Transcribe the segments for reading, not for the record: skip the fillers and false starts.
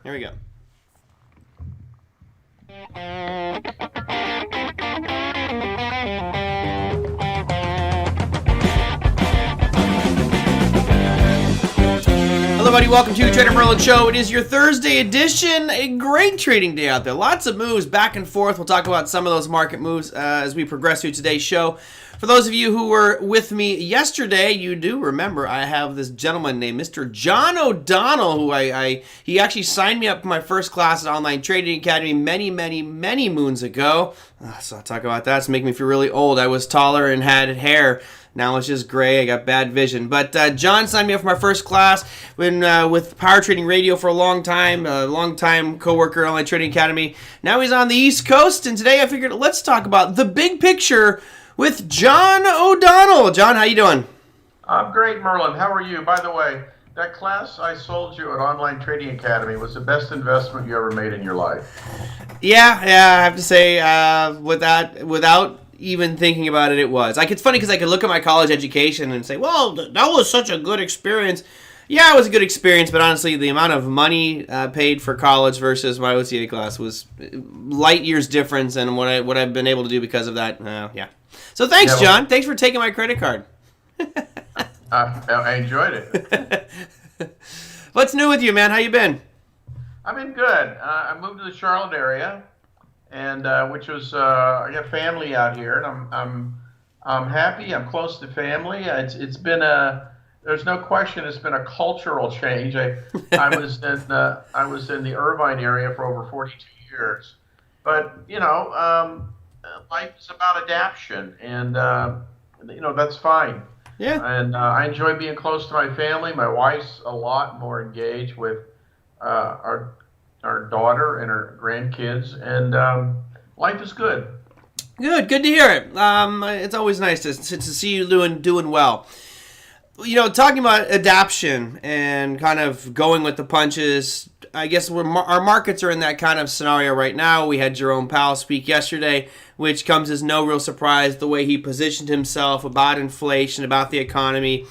Here we go. Hello, everybody. Welcome to the TraderMerlin Show. It is your Thursday edition. A great trading day out there. Lots of moves back and forth. We'll talk about some of those market moves as we progress through today's show. For those of you who were with me yesterday, you do remember I have this gentleman named Mr. John O'Donnell, who he actually signed me up for my first class at Online Trading Academy many moons ago. So I'll talk about that. It's making me feel really old. I was taller and had hair. Now it's just gray. I got bad vision. But John signed me up for my first class with Power Trading Radio for a long time co-worker at Online Trading Academy. Now he's on the East Coast, and today I figured let's talk about the big picture with John O'Donnell. John, how you doing? I'm great, Merlin. How are you? By the way, that class I sold you at Online Trading Academy was the best investment you ever made in your life. Yeah, I have to say, without even thinking about it, it was. It's funny because I could look at my college education and say, well, that was such a good experience. Yeah, it was a good experience, but honestly, the amount of money paid for college versus my OTA class was light years difference, and what I've been able to do because of that, yeah. So thanks, John. Thanks for taking my credit card. I enjoyed it. What's new with you, man? How you been? I've been good. I moved to the Charlotte area, and which was I got family out here, and I'm happy. I'm close to family. It's been there's no question it's been a cultural change. I was in the Irvine area for over 42 years, but life is about adaptation, and that's fine. Yeah. And I enjoy being close to my family. My wife's a lot more engaged with our daughter and her grandkids, and life is good. Good to hear it. It's always nice to see you doing well. Talking about adaptation and kind of going with the punches, I guess our markets are in that kind of scenario right now. We had Jerome Powell speak yesterday, which comes as no real surprise, the way he positioned himself about inflation, about the economy.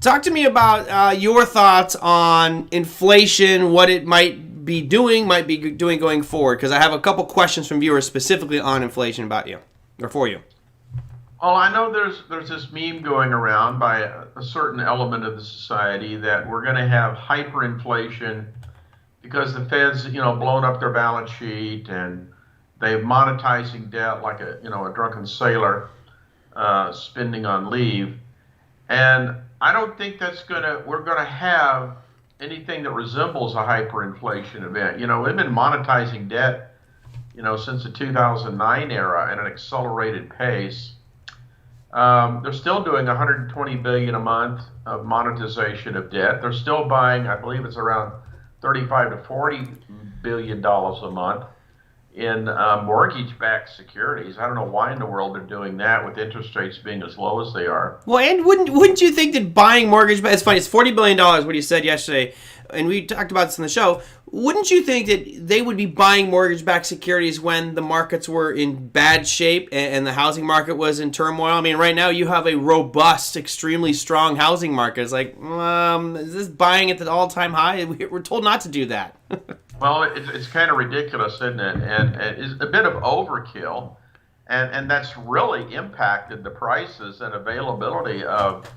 Talk to me about your thoughts on inflation, what it might be doing going forward, because I have a couple questions from viewers specifically on inflation about you, or for you. Well, I know there's this meme going around by a certain element of the society that we're going to have hyperinflation because the Fed's blown up their balance sheet and they're monetizing debt like a drunken sailor spending on leave, and I don't think we're gonna have anything that resembles a hyperinflation event. We've been monetizing debt since the 2009 era at an accelerated pace. They're still doing 120 billion a month of monetization of debt. They're still buying, I believe it's around 35 to 40 billion dollars a month in mortgage-backed securities. I don't know why in the world they're doing that with interest rates being as low as they are. Well, and wouldn't you think that buying it's funny, it's $40 billion, what you said yesterday, and we talked about this in the show. Wouldn't you think that they would be buying mortgage-backed securities when the markets were in bad shape and the housing market was in turmoil? I mean, right now you have a robust, extremely strong housing market. It's like, is this buying at the all-time high? We're told not to do that. Well, it's kind of ridiculous, isn't it? And it's a bit of overkill, and that's really impacted the prices and availability of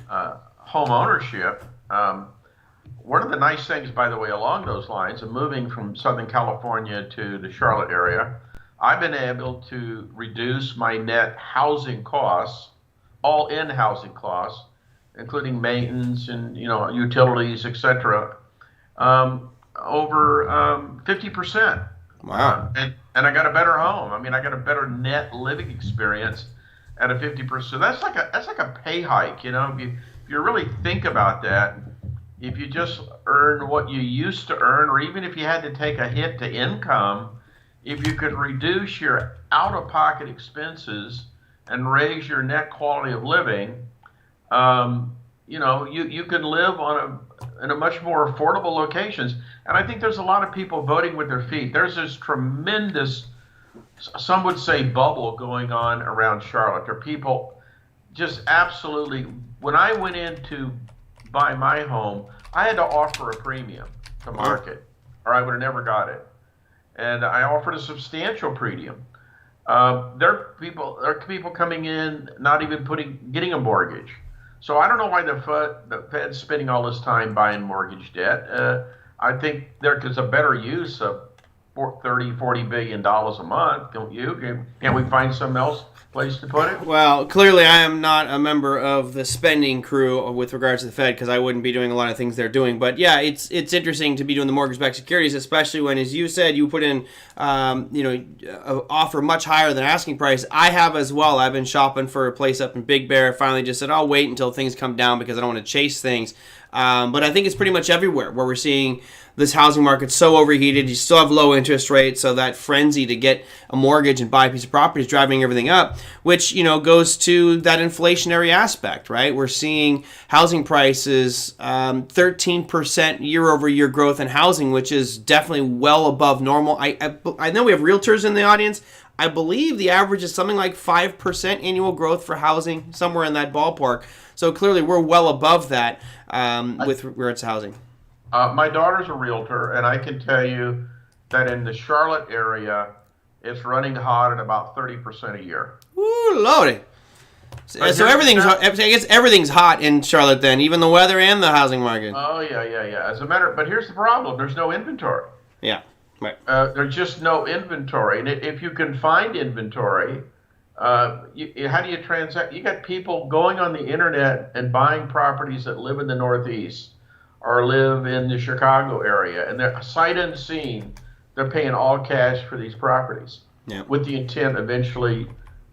home ownership. One of the nice things, by the way, along those lines of moving from Southern California to the Charlotte area, I've been able to reduce my net housing costs, all-in housing costs, including maintenance and utilities, etc. Over 50%. Wow. And I got a better home. I mean, I got a better net living experience at a 50%. That's like a pay hike, If you really think about that, if you just earn what you used to earn, or even if you had to take a hit to income, if you could reduce your out-of-pocket expenses and raise your net quality of living, you can live in a much more affordable locations. And I think there's a lot of people voting with their feet. There's this tremendous, some would say, bubble going on around Charlotte. There are people just absolutely, when I went in to buy my home, I had to offer a premium to market. or I would have never got it. And I offered a substantial premium. There are people coming in not even getting a mortgage. So I don't know why the Fed's spending all this time buying mortgage debt. I think there is a better use of $40 billion a month, don't you? Can't we find some else place to put it? Well, clearly I am not a member of the spending crew with regards to the Fed because I wouldn't be doing a lot of things they're doing. But yeah, it's interesting to be doing the mortgage-backed securities, especially when, as you said, you put in an offer much higher than asking price. I have as well. I've been shopping for a place up in Big Bear. Finally just said I'll wait until things come down because I don't want to chase things. But I think it's pretty much everywhere where we're seeing this housing market so overheated. You still have low interest rates, so that frenzy to get a mortgage and buy a piece of property is driving everything up, which goes to that inflationary aspect, right? We're seeing housing prices 13% year-over-year growth in housing, which is definitely well above normal. I know we have realtors in the audience. I believe the average is something like 5% annual growth for housing, somewhere in that ballpark. So clearly we're well above that with regards to housing. My daughter's a realtor, and I can tell you that in the Charlotte area, it's running hot at about 30% a year. Ooh, lordy. So everything's hot in Charlotte then, even the weather and the housing market. Oh, yeah. But here's the problem. There's no inventory. Yeah, right. There's just no inventory. And if you can find inventory, how do you transact? You got people going on the internet and buying properties that live in the Northeast or live in the Chicago area, and they're sight unseen. They're paying all cash for these properties with the intent eventually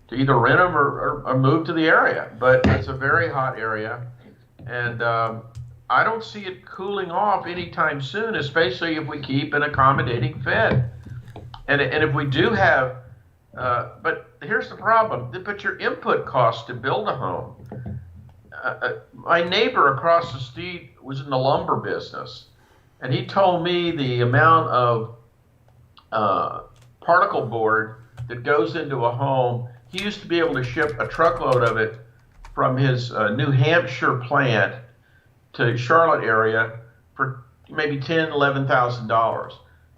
to either rent them or move to the area. But it's a very hot area, and I don't see it cooling off anytime soon, especially if we keep an accommodating Fed. And if we do have, but here's the problem, but your input cost to build a home. My neighbor across the street was in the lumber business, and he told me the amount of particle board that goes into a home. He used to be able to ship a truckload of it from his New Hampshire plant to Charlotte area for maybe $10,000, $11,000.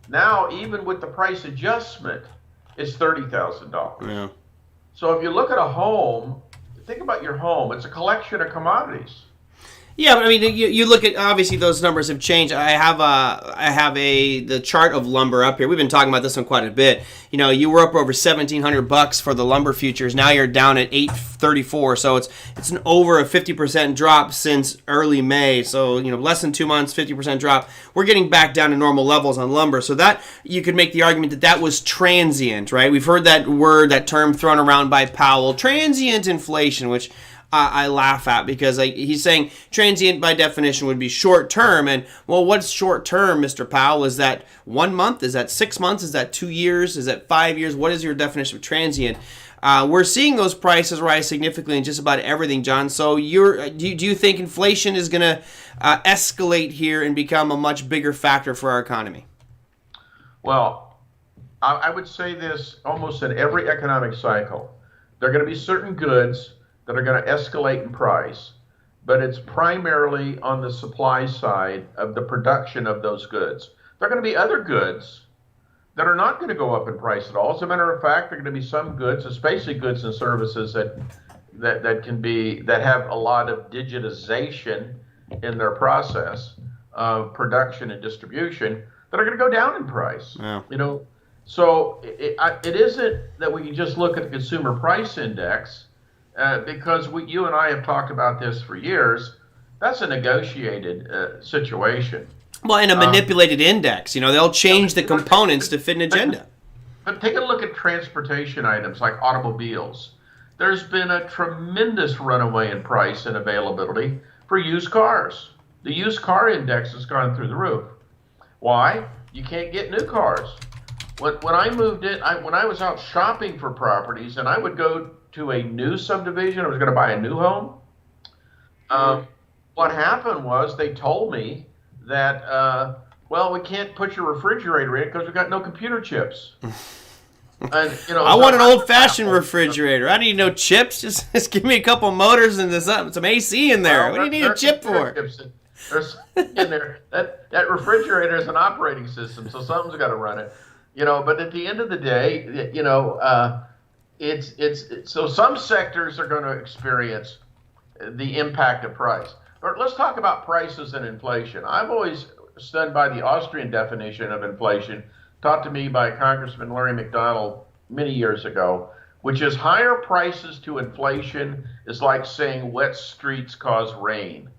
Now, even with the price adjustment, it's $30,000. Yeah. So if you look at a home, think about your home. It's a collection of commodities. Yeah, but I mean, you look at, obviously those numbers have changed. I have the chart of lumber up here. We've been talking about this one quite a bit. You were up over $1,700 for the lumber futures. Now you're down at $834. So it's an over a 50% drop since early May. So less than 2 months, 50% drop. We're getting back down to normal levels on lumber. So that you could make the argument that was transient, right? We've heard that term thrown around by Powell, transient inflation, which I laugh at because he's saying transient by definition would be short term. And well, what's short term, Mr. Powell? Is that 1 month? Is that 6 months? Is that 2 years? Is that 5 years? What is your definition of transient? We're seeing those prices rise significantly in just about everything, John. So do you think inflation is going to escalate here and become a much bigger factor for our economy? Well, I would say this almost in every economic cycle. There are going to be certain goods that are going to escalate in price, but it's primarily on the supply side of the production of those goods. There are going to be other goods that are not going to go up in price at all. As a matter of fact, there are going to be some goods, especially goods and services that have a lot of digitization in their process of production and distribution that are going to go down in price. Yeah. So it isn't that we can just look at the consumer price index. Because you and I have talked about this for years, that's a negotiated situation. Well, and a manipulated index. They'll change the components to fit an agenda. But take a look at transportation items like automobiles. There's been a tremendous runaway in price and availability for used cars. The used car index has gone through the roof. Why? You can't get new cars. When I moved in, when I was out shopping for properties, and I would go to a new subdivision, I was going to buy a new home. What happened was they told me that, we can't put your refrigerator in because we've got no computer chips. And, I want an old-fashioned refrigerator. I need no chips. Just give me a couple motors and some AC in there. What do you need a chip for? There's in there that refrigerator is an operating system, so something's got to run it. But at the end of the day, it's so some sectors are going to experience the impact of price. But let's talk about prices and inflation. I've always stood by the Austrian definition of inflation, taught to me by Congressman Larry McDonald many years ago, which is higher prices to inflation is like saying wet streets cause rain.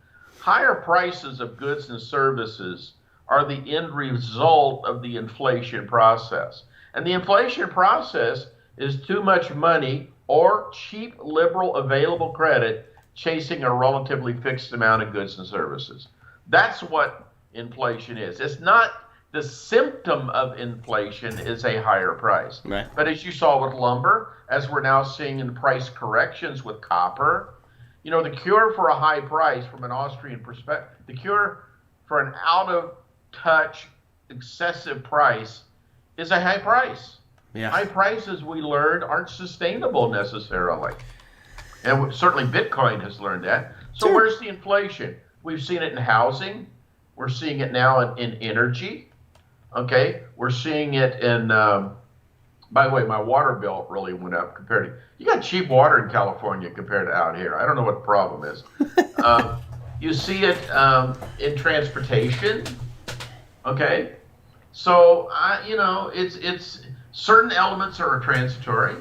Higher prices of goods and services are the end result of the inflation process. And the inflation process is too much money or cheap liberal available credit chasing a relatively fixed amount of goods and services. That's what inflation is. It's not the symptom of inflation is a higher price. Right. But as you saw with lumber, as we're now seeing in price corrections with copper, the cure for a high price from an Austrian perspective, the cure for an out of touch excessive price is a high price. Yeah. High prices, we learned, aren't sustainable necessarily. And certainly Bitcoin has learned that. So Sure. Where's the inflation? We've seen it in housing. We're seeing it now in energy. Okay. We're seeing it in, by the way, my water bill really went up compared to, you got cheap water in California compared to out here. I don't know what the problem is. You see it in transportation. Okay. So, it's certain elements are transitory.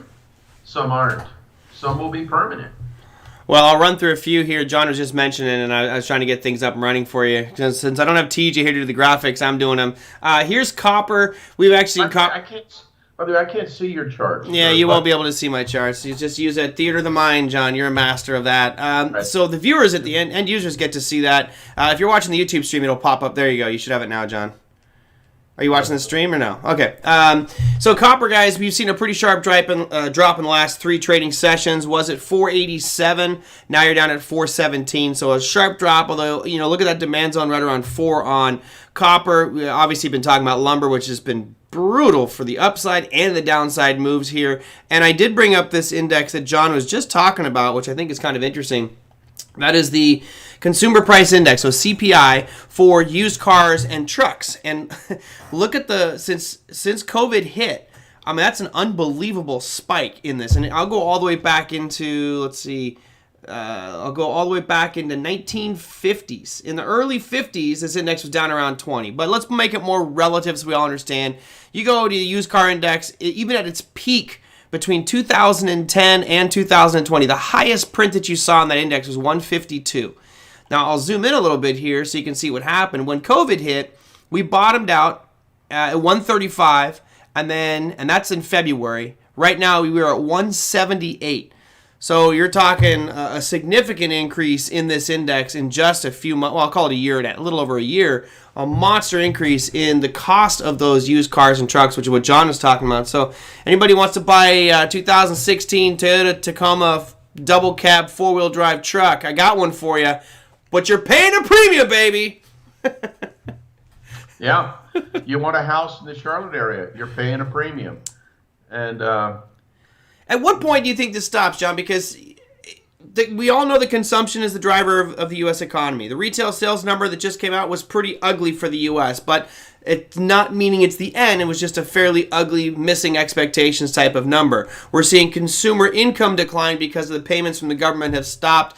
Some aren't. Some will be permanent. Well, I'll run through a few here. John was just mentioning, and I was trying to get things up and running for you. Since I don't have TJ here to do the graphics, I'm doing them. Here's copper. We've actually I can't see your charts. Yeah, you won't be able to see my charts. You just use that theater of the mind, John. You're a master of that. Right. So the viewers at the end users get to see that. If you're watching the YouTube stream, it'll pop up. There you go. You should have it now, John. Are you watching the stream or no? Okay. So copper, guys, we've seen a pretty sharp drop in the last 3 trading sessions. Was it 487? Now you're down at 417. So a sharp drop, although, look at that demand zone right around 4 on copper. We obviously been talking about lumber, which has been brutal for the upside and the downside moves here. And I did bring up this index that John was just talking about, which I think is kind of interesting. That is the Consumer Price Index, so CPI, for used cars and trucks. And look at since COVID hit, that's an unbelievable spike in this. And I'll go all the way back into, I'll go all the way back into 1950s. In the early 50s, this index was down around 20. But let's make it more relative so we all understand. You go to the used car index, even at its peak, between 2010 and 2020, the highest print that you saw in that index was 152. Now, I'll zoom in a little bit here so you can see what happened. When COVID hit, we bottomed out at 135, and that's in February. Right now, we were at 178. So you're talking a significant increase in this index in just a few months. Well, I'll call it a little over a year. A monster increase in the cost of those used cars and trucks, which is what John was talking about. So anybody wants to buy a 2016 Toyota Tacoma double cab 4-wheel drive truck, I got one for you. But you're paying a premium, baby. Yeah. You want a house in the Charlotte area, you're paying a premium. And at what point do you think this stops, John? Because we all know that consumption is the driver of the U.S. economy. The retail sales number that just came out was pretty ugly for the U.S., but it's not meaning it's the end. It was just a fairly ugly, missing expectations type of number. We're seeing consumer income decline because of the payments from the government have stopped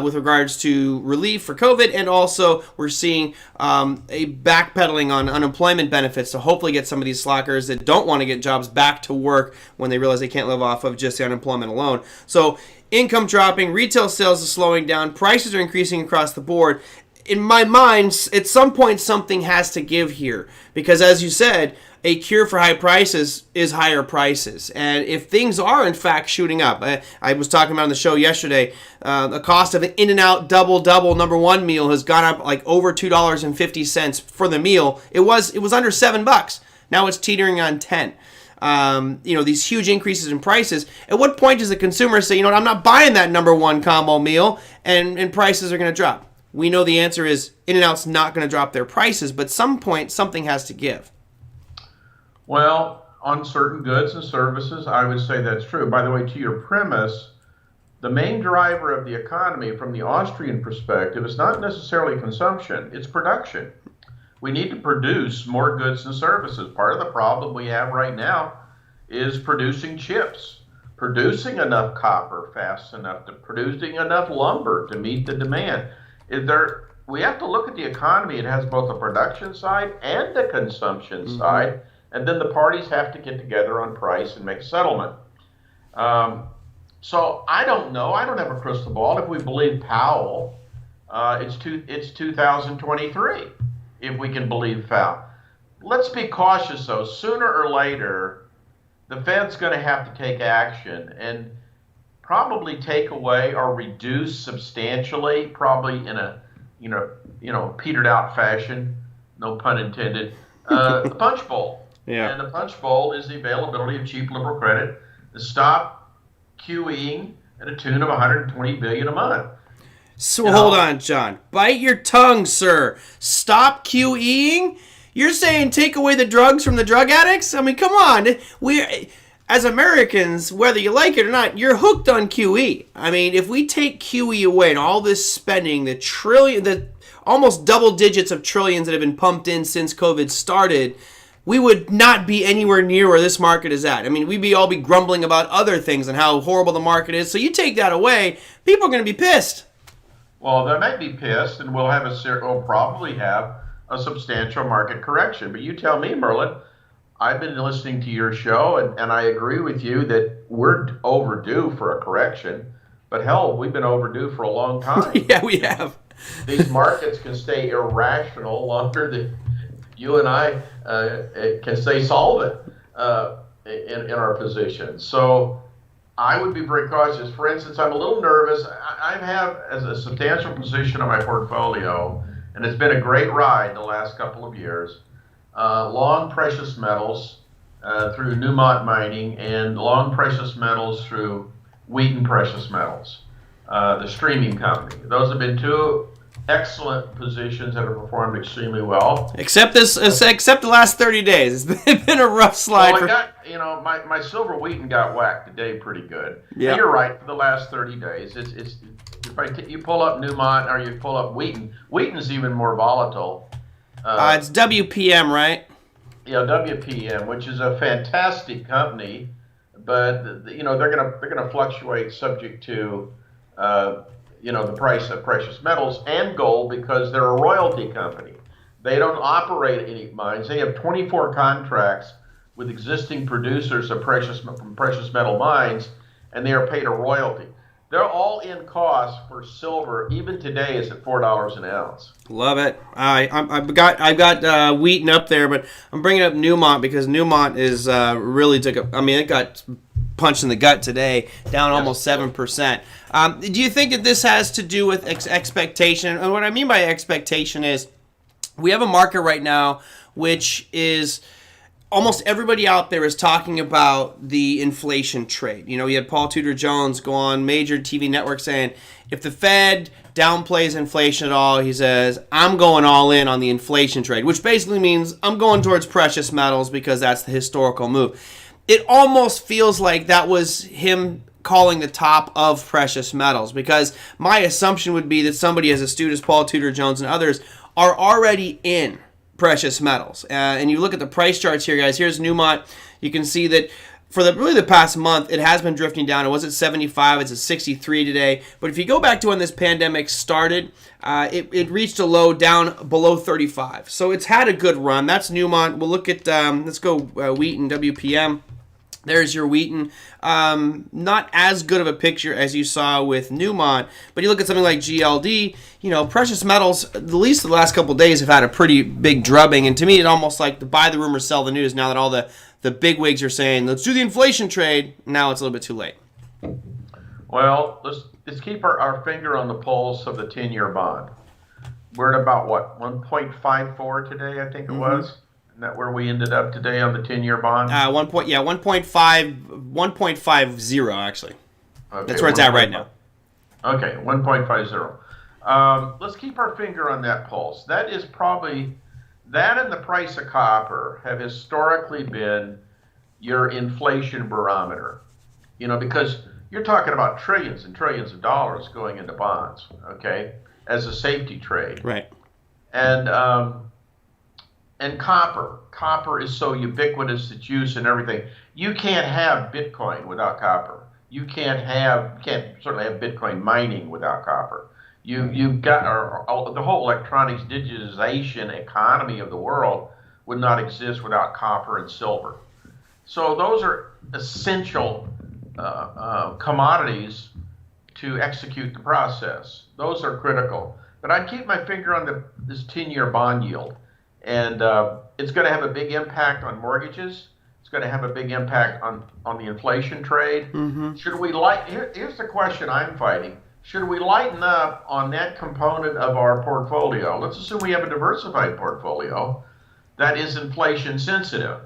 with regards to relief for COVID, and also we're seeing a backpedaling on unemployment benefits to hopefully get some of these slackers that don't want to get jobs back to work when they realize they can't live off of just the unemployment alone. So income dropping, retail sales are slowing down, prices are increasing across the board. In my mind, at some point, something has to give here. Because as you said, a cure for high prices is higher prices. And if things are, in fact, shooting up, I was talking about on the show yesterday, the cost of an In-N-Out double number one meal has gone up like over $2.50 for the meal. It was under $7. Now it's teetering on 10. These huge increases in prices. At what point does the consumer say, I'm not buying that number one combo meal, and prices are going to drop? We know the answer is In-N-Out's not going to drop their prices, but some point something has to give. Well, on certain goods and services, I would say that's true. By the way, to your premise, the main driver of the economy from the Austrian perspective is not necessarily consumption, it's production. We need to produce more goods and services. Part of the problem we have right now is producing chips, producing enough copper fast enough, to producing enough lumber to meet the demand. We have to look at the economy. It has both a production side and a consumption side, and then the parties have to get together on price and make a settlement. So I don't know. I don't have a crystal ball. If we believe Powell, it's 2023. If we can believe Powell, let's be cautious though. Sooner or later, the Fed's going to have to take action and probably take away or reduce substantially, probably in a petered out fashion, no pun intended, the punch bowl. Yeah. And the punch bowl is the availability of cheap liberal credit to stop QEing at a tune of $120 billion a month. So hold on, John. Bite your tongue, sir. Stop QEing? You're saying take away the drugs from the drug addicts? I mean, come on. We, as Americans, whether you like it or not, you're hooked on QE. I mean, if we take QE away and all this spending, the almost double digits of trillions that have been pumped in since COVID started, we would not be anywhere near where this market is at. I mean, we'd all be grumbling about other things and how horrible the market is. So you take that away, people are going to be pissed. Well, they might be pissed, and we'll probably have a substantial market correction. But you tell me, Merlin, I've been listening to your show, and I agree with you that we're overdue for a correction. But hell, we've been overdue for a long time. Yeah, we have. These markets can stay irrational longer than you and I can stay solvent in our position. So I would be very cautious. For instance, I'm a little nervous. I have as a substantial position on my portfolio, and it's been a great ride the last couple of years, long precious metals through Newmont Mining and long precious metals through Wheaton Precious Metals, the streaming company. Those have been two excellent positions that have performed extremely well. Except the last 30 days. It's been a rough slide. Well, my silver Wheaton got whacked today pretty good. Yeah. You're right. For the last 30 days, you pull up Newmont or you pull up Wheaton. Wheaton's even more volatile. It's WPM, right? Yeah, WPM, which is a fantastic company, but they're gonna fluctuate subject to the price of precious metals and gold because they're a royalty company. They don't operate any mines. They have 24 contracts with existing producers of precious metal mines, and they are paid a royalty. They're all in cost for silver. Even today, is at $4 an ounce. Love it. I've got Wheaton up there, but I'm bringing up Newmont because Newmont is really it got punched in the gut today, down almost 7%. Do you think that this has to do with expectation? And what I mean by expectation is we have a market right now which is almost everybody out there is talking about the inflation trade. You had Paul Tudor Jones go on major TV network saying if the Fed downplays inflation at all, he says, I'm going all in on the inflation trade, which basically means I'm going towards precious metals because that's the historical move. It almost feels like that was him calling the top of precious metals, because my assumption would be that somebody as astute as Paul Tudor Jones and others are already in precious metals. And you look at the price charts here, guys. Here's Newmont. You can see that for the past month, it has been drifting down. It was at 75. It's at 63 today. But if you go back to when this pandemic started, it reached a low down below 35. So it's had a good run. That's Newmont. We'll look at, let's go Wheaton, WPM. There's your Wheaton. Not as good of a picture as you saw with Newmont, but you look at something like GLD, precious metals, at least the last couple of days, have had a pretty big drubbing. And to me, it's almost like the buy the rumor, sell the news. Now that all the big wigs are saying, let's do the inflation trade, now it's a little bit too late. Well, let's keep our finger on the pulse of the 10-year bond. We're at about, 1.54 today, I think it was? Isn't that where we ended up today on the 10-year bond? 1.50 actually. Okay, that's where it's at right now. Okay, 1.50. Let's keep our finger on that pulse. That is probably, that and the price of copper have historically been your inflation barometer. Because you're talking about trillions and trillions of dollars going into bonds, okay, as a safety trade. Right. And copper is so ubiquitous, its use and everything. You can't have Bitcoin without copper. You can't certainly have Bitcoin mining without copper. You've got the whole electronics digitization economy of the world would not exist without copper and silver. So those are essential commodities to execute the process. Those are critical. But I'd keep my finger on this 10-year bond yield. And it's going to have a big impact on mortgages. It's going to have a big impact on the inflation trade. Mm-hmm. Here's the question I'm fighting. Should we lighten up on that component of our portfolio? Let's assume we have a diversified portfolio that is inflation sensitive.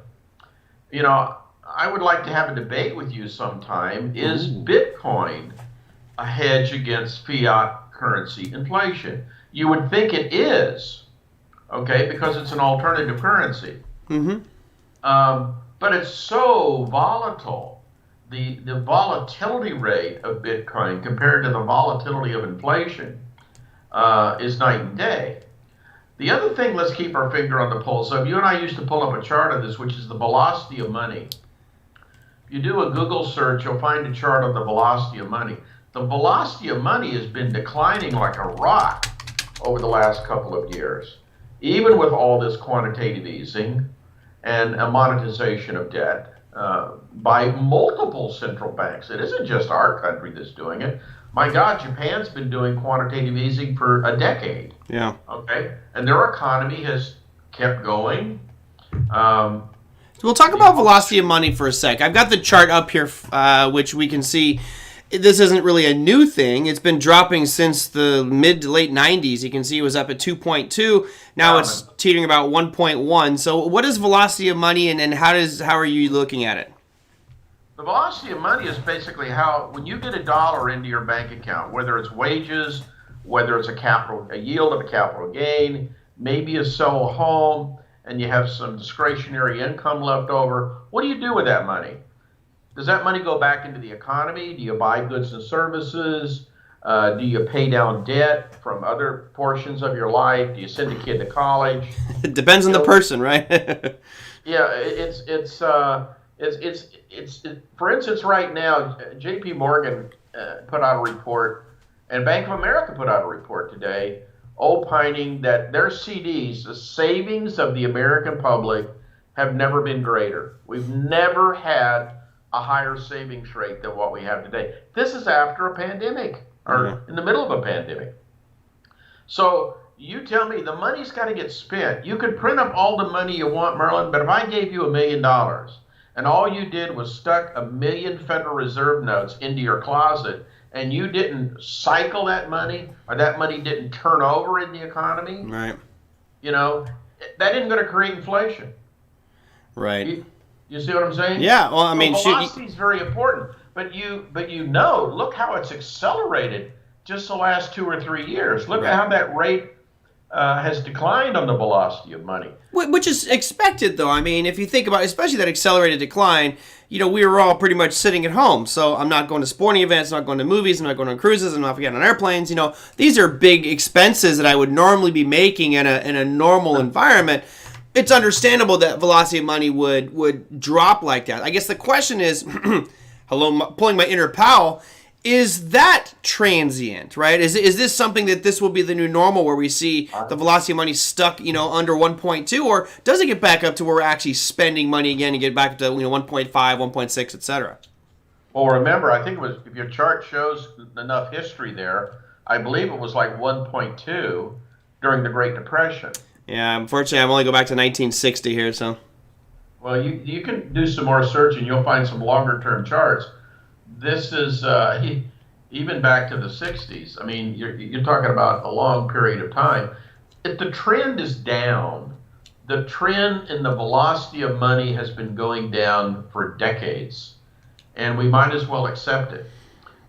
You know, I would like to have a debate with you sometime. Is Bitcoin a hedge against fiat currency inflation? You would think it is, okay, because it's an alternative currency. Mm-hmm. But it's so volatile. The volatility rate of Bitcoin compared to the volatility of inflation is night and day. The other thing, let's keep our finger on the pulse of. You and I used to pull up a chart of this, which is the velocity of money. If you do a Google search, you'll find a chart of the velocity of money. The velocity of money has been declining like a rock over the last couple of years, even with all this quantitative easing and a monetization of debt by multiple central banks. It isn't just our country that's doing it. My God, Japan's been doing quantitative easing for a decade. Yeah. Okay, and their economy has kept going. We'll talk about velocity of money for a sec. I've got the chart up here, which we can see. This isn't really a new thing. It's been dropping since the mid to late 90s. You can see it was up at 2.2. Now it's teetering about 1.1. So what is velocity of money, and how are you looking at it? The velocity of money is basically how, when you get $1 into your bank account, whether it's wages, whether it's a yield of a capital gain, maybe you sell a home and you have some discretionary income left over, what do you do with that money? Does that money go back into the economy? Do you buy goods and services? Do you pay down debt from other portions of your life? Do you send a kid to college? It depends on the person, right? Yeah, for instance, right now, J.P. Morgan put out a report, and Bank of America put out a report today, opining that their CDs, the savings of the American public, have never been greater. We've never had a higher savings rate than what we have today. This is after a pandemic, or in the middle of a pandemic. So you tell me, the money's got to get spent. You could print up all the money you want, Merlin, but if I gave you $1 million and all you did was stuck 1 million Federal Reserve notes into your closet, and you didn't cycle that money, or that money didn't turn over in the economy, right? You know, that isn't going to create inflation. Right. You see what I'm saying? Yeah. Well, I mean, velocity is very important, but look how it's accelerated just the last 2 or 3 years. Look at how that rate has declined on the velocity of money. Which is expected, though. I mean, if you think about, especially that accelerated decline, we were all pretty much sitting at home. So I'm not going to sporting events, I'm not going to movies, I'm not going on cruises, I'm not getting on airplanes. These are big expenses that I would normally be making in a normal environment. It's understandable that velocity of money would drop like that. I guess the question is, pulling my inner Powell, is that transient, right? Is this something that this will be the new normal, where we see the velocity of money stuck, under 1.2, or does it get back up to where we're actually spending money again and get back to 1.5, 1.6, etc.? Well, remember, I think it was, if your chart shows enough history there, I believe it was like 1.2 during the Great Depression. Yeah, unfortunately, I'm only go back to 1960 here, so. Well, you can do some more searching. You'll find some longer-term charts. This is even back to the 60s. I mean, you're talking about a long period of time. If the trend is down, the trend in the velocity of money has been going down for decades, and we might as well accept it.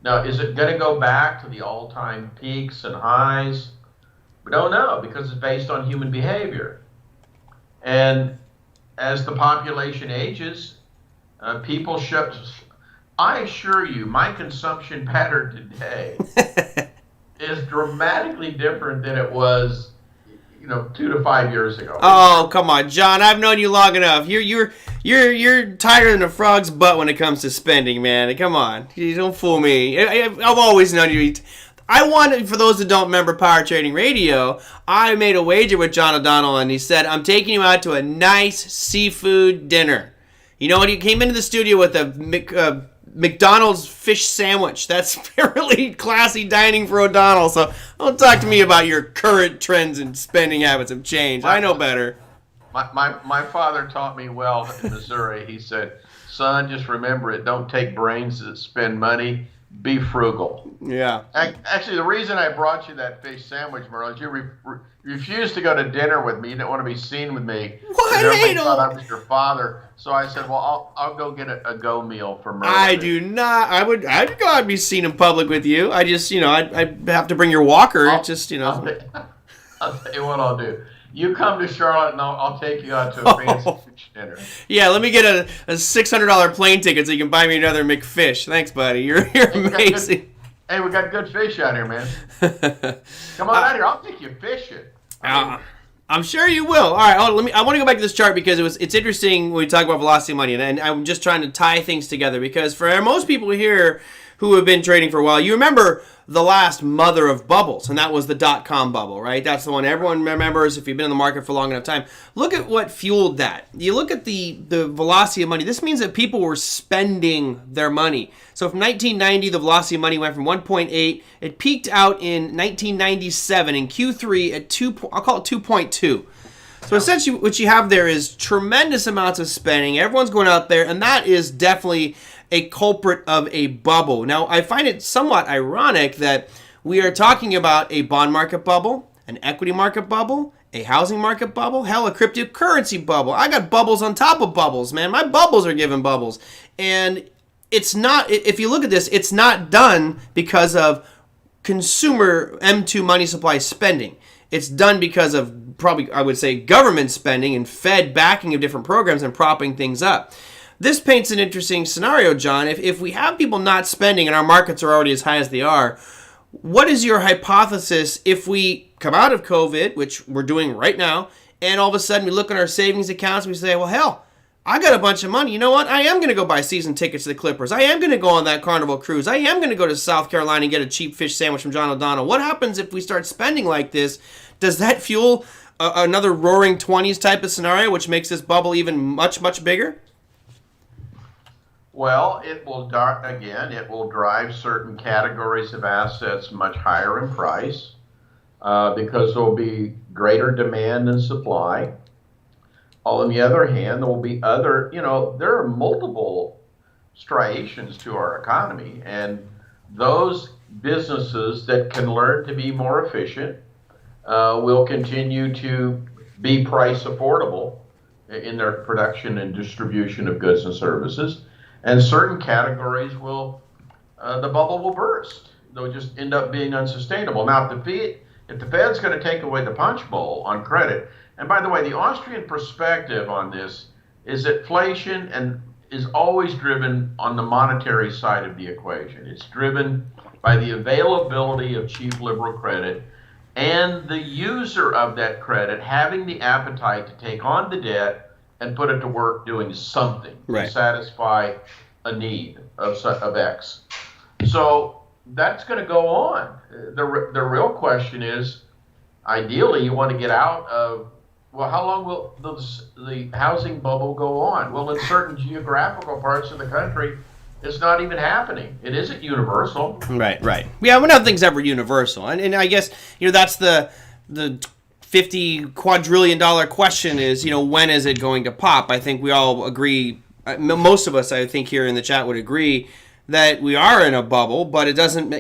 Now, is it going to go back to the all-time peaks and highs? We don't know, because it's based on human behavior. And as the population ages, people I assure you, my consumption pattern today is dramatically different than it was, 2 to 5 years ago. Oh, come on, John. I've known you long enough. You're tighter than a frog's butt when it comes to spending, man. Come on, you don't fool me. I've always known you. I wanted, for those that don't remember Power Trading Radio, I made a wager with John O'Donnell, and he said, I'm taking you out to a nice seafood dinner. You know what? He came into the studio with a McDonald's fish sandwich. That's really classy dining for O'Donnell. So don't talk to me about your current trends and spending habits have changed. I know better. My father taught me well in Missouri. He said, son, just remember it don't take brains to spend money. Be frugal. Yeah. Actually, the reason I brought you that fish sandwich, Merlin, is you refused to go to dinner with me. You didn't want to be seen with me. What? Everybody thought I was your father. So I said, well, I'll go get a go meal for Merlin. I do not. I'd go out and be seen in public with you. I just, I'd have to bring your walker. I'll tell you what I'll do. You come to Charlotte, and I'll take you out to a fancy fish dinner. Yeah, let me get a $600 plane ticket so you can buy me another McFish. Thanks, buddy. You're amazing. Hey, we got good fish out here, man. Come on out here. I'll take you fishing. I'm sure you will. All right, I want to go back to this chart because it's interesting when we talk about velocity of money, and I'm just trying to tie things together because for most people here who have been trading for a while, you remember the last mother of bubbles, and that was the dot-com bubble, right? That's the one everyone remembers if you've been in the market for a long enough time. Look at what fueled that. You look at the velocity of money. This means that people were spending their money. So from 1990, the velocity of money went from 1.8. It peaked out in 1997 in Q3 at I'll call it 2.2. So essentially what you have there is tremendous amounts of spending. Everyone's going out there, and that is definitely a culprit of a bubble. Now, I find it somewhat ironic that we are talking about a bond market bubble, an equity market bubble, a housing market bubble, hell, a cryptocurrency bubble. I got bubbles on top of bubbles, man. My bubbles are giving bubbles. And it's not, if you look at this, it's not done because of consumer M2 money supply spending. It's done because of probably, I would say, government spending and Fed backing of different programs and propping things up. This paints an interesting scenario, John. If we have people not spending and our markets are already as high as they are, what is your hypothesis if we come out of COVID, which we're doing right now, and all of a sudden we look at our savings accounts and we say, well, hell, I got a bunch of money. You know what? I am going to go buy season tickets to the Clippers. I am going to go on that Carnival cruise. I am going to go to South Carolina and get a cheap fish sandwich from John O'Donnell. What happens if we start spending like this? Does that fuel another roaring 20s type of scenario, which makes this bubble even much, much bigger? Well, it will drive certain categories of assets much higher in price because there will be greater demand than supply. On the other hand, there will be there are multiple striations to our economy, and those businesses that can learn to be more efficient will continue to be price affordable in their production and distribution of goods and services. And certain categories the bubble will burst. They'll just end up being unsustainable. Now, if the Fed's going to take away the punch bowl on credit, and by the way, the Austrian perspective on this is that inflation is always driven on the monetary side of the equation. It's driven by the availability of cheap liberal credit and the user of that credit having the appetite to take on the debt and put it to work doing something to satisfy a need of X. So that's going to go on. The real question is, ideally, you want to get out of, well, how long will the housing bubble go on? Well, in certain geographical parts of the country, it's not even happening. It isn't universal. Right. Yeah, well, nothing's ever universal. And I guess, that's the $50 quadrillion question is, when is it going to pop? I think we all agree, most of us, I think, here in the chat would agree that we are in a bubble, but it doesn't,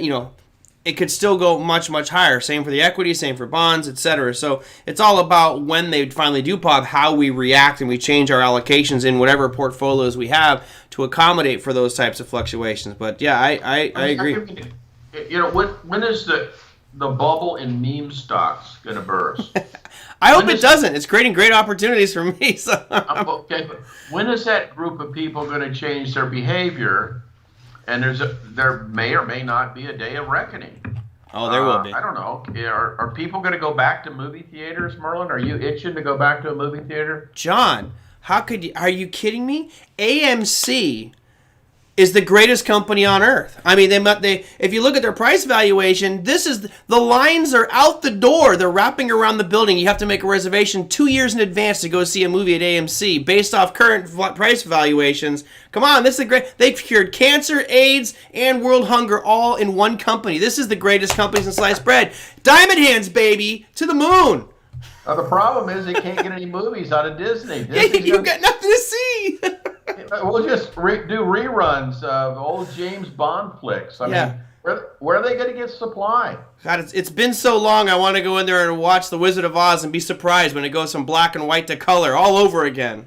it could still go much, much higher. Same for the equity, same for bonds, etc. So it's all about when they finally do pop, how we react and we change our allocations in whatever portfolios we have to accommodate for those types of fluctuations. But yeah, I agree. When is the bubble in meme stocks going to burst? I hope it doesn't. It's creating great opportunities for me. So. Okay, but when is that group of people going to change their behavior And there may or may not be a day of reckoning. Oh, there will be. I don't know. Are people going to go back to movie theaters, Merlin? Are you itching to go back to a movie theater? John, how could you? Are you kidding me? AMC is the greatest company on earth. I mean, they if you look at their price valuation, the lines are out the door. They're wrapping around the building. You have to make a reservation 2 years in advance to go see a movie at AMC based off current price valuations. Come on, this is great. They've cured cancer, AIDS, and world hunger all in one company. This is the greatest company since sliced bread. Diamond hands, baby, to the moon. The problem is they can't get any movies out of Disney. You've got nothing to see. We'll just do reruns of old James Bond flicks. I mean, where are they going to get supply? God, it's been so long. I want to go in there and watch The Wizard of Oz and be surprised when it goes from black and white to color all over again.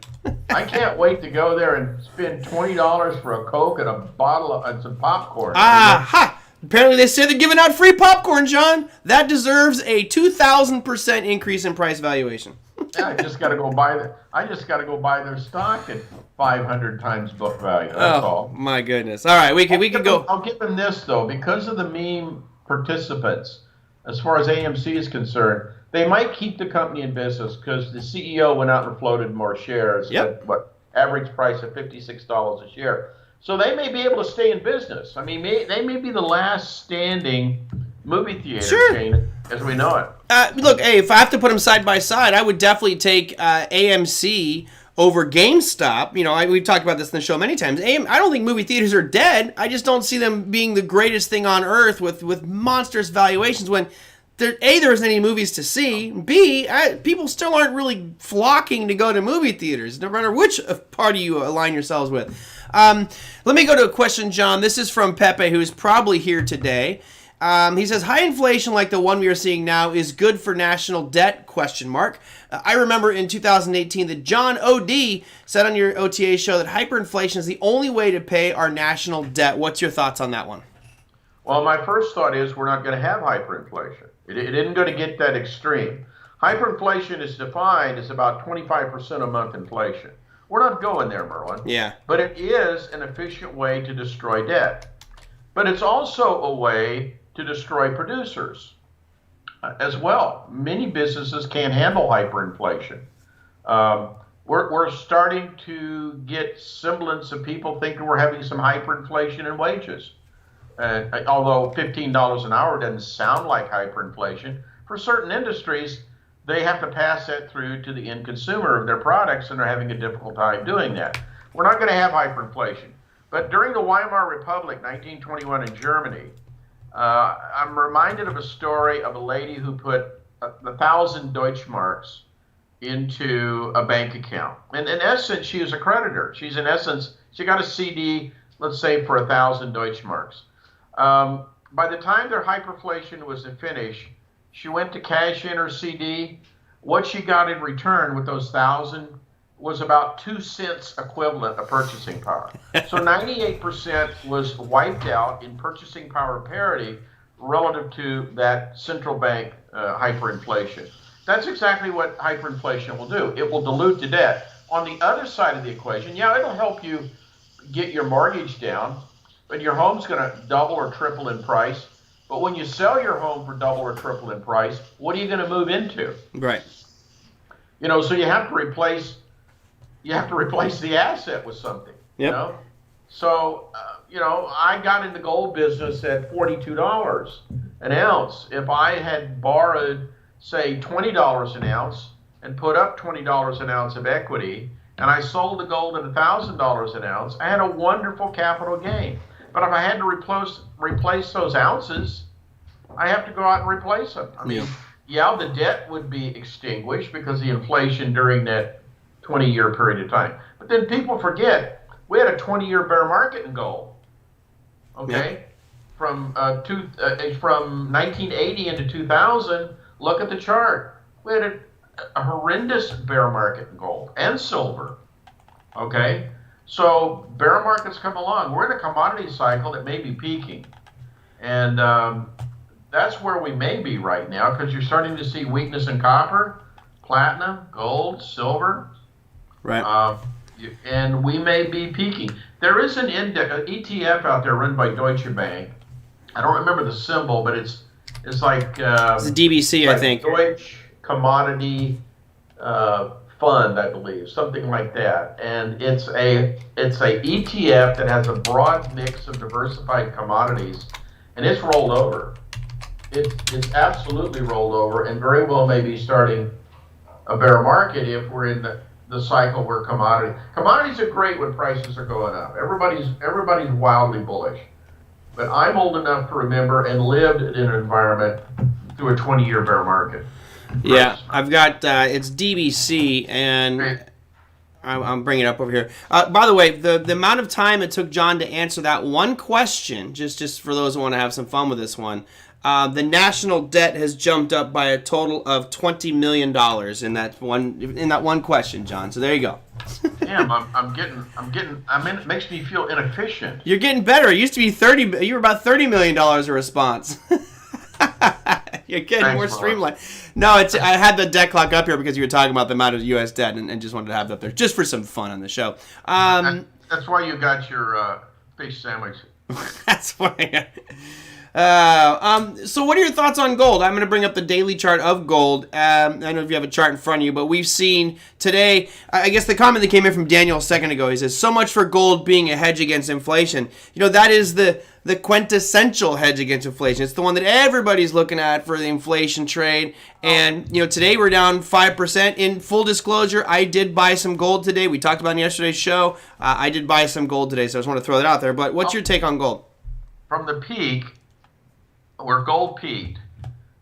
I can't wait to go there and spend $20 for a Coke and a bottle and some popcorn. Ha! Apparently they say they're giving out free popcorn, John. That deserves a 2,000% increase in price valuation. I just got to go buy their stock at 500 times book value. That's all. My goodness! All right, we can go. I'll give them this though, because of the meme participants, as far as AMC is concerned, they might keep the company in business because the CEO went out and floated more shares. Yep. At average price of $56 a share. So they may be able to stay in business. I mean, they may be the last standing movie theater chain as we know it. Look, hey, if I have to put them side by side, I would definitely take AMC over GameStop. You know, we've talked about this in the show many times. I don't think movie theaters are dead. I just don't see them being the greatest thing on earth with monstrous valuations when there isn't any movies to see. B, people still aren't really flocking to go to movie theaters, no matter which party you align yourselves with. Let me go to a question, John. This is from Pepe, who's probably here today. He says, high inflation like the one we are seeing now is good for national debt, ? I remember in 2018 that John O.D. said on your OTA show that hyperinflation is the only way to pay our national debt. What's your thoughts on that one? Well, my first thought is we're not going to have hyperinflation. It isn't going to get that extreme. Hyperinflation is defined as about 25% a month inflation. We're not going there, Merlin. Yeah. But it is an efficient way to destroy debt. But it's also a way to destroy producers as well. Many businesses can't handle hyperinflation. We're starting to get semblance of people thinking we're having some hyperinflation in wages. Although $15 an hour doesn't sound like hyperinflation, for certain industries, they have to pass that through to the end consumer of their products, and they're having a difficult time doing that. We're not going to have hyperinflation. But during the Weimar Republic, 1921 in Germany, I'm reminded of a story of a lady who put 1,000 Deutschmarks into a bank account. And in essence, she was a creditor. She got a CD, let's say, for 1,000 Deutschmarks. By the time their hyperinflation was finished, she went to cash in her CD. What she got in return with those 1,000 was about 2 cents equivalent of purchasing power. So 98% was wiped out in purchasing power parity relative to that central bank hyperinflation. That's exactly what hyperinflation will do. It will dilute the debt. On the other side of the equation, it'll help you get your mortgage down, but your home's going to double or triple in price. But when you sell your home for double or triple in price, what are you going to move into? Right. So you have to replace the asset with something. Yep. So I got in the gold business at $42 an ounce. If I had borrowed, say, $20 an ounce and put up $20 an ounce of equity, and I sold the gold at $1,000 an ounce, I had a wonderful capital gain. But if I had to replace those ounces, I have to go out and replace them. I mean, the debt would be extinguished because of the inflation during that 20-year period of time. But then people forget, we had a 20-year bear market in gold. Okay? From 1980 into 2000, look at the chart. We had a horrendous bear market in gold and silver. Okay? So bear markets come along. We're in a commodity cycle that may be peaking. And that's where we may be right now, because you're starting to see weakness in copper, platinum, gold, silver. Right. And we may be peaking. There is an index, an ETF out there run by Deutsche Bank. I don't remember the symbol, but it's like It's a DBC, I think. Deutsche Commodity Fund, I believe, something like that. And it's a ETF that has a broad mix of diversified commodities, and it's rolled over. It's absolutely rolled over, and very well may be starting a bear market if we're in the cycle where commodities are great when prices are going up. Everybody's wildly bullish. But I'm old enough to remember and lived in an environment through a 20-year bear market. Yeah, I've got it's DBC, and I'm bringing it up over here. By the way, the amount of time it took John to answer that one question, just for those who want to have some fun with this one, the national debt has jumped up by a total of $20 million in that one question, John. So there you go. Damn, it makes me feel inefficient. You're getting better. It used to be 30. You were about $30 million a response. You're getting more streamlined. No, I had the debt clock up here because you were talking about the amount of U.S. debt and just wanted to have that up there just for some fun on the show. That's why you got your fish sandwich. That's why. So what are your thoughts on gold? I'm going to bring up the daily chart of gold. I don't know if you have a chart in front of you, but we've seen today, I guess the comment that came in from Daniel a second ago, he says, so much for gold being a hedge against inflation. You know, that is the quintessential hedge against inflation. It's the one that everybody's looking at for the inflation trade. And, you know, today we're down 5%. In full disclosure, I did buy some gold today. We talked about it in yesterday's show. I did buy some gold today, so I just want to throw that out there. But what's your take on gold? From the peak, where gold peaked,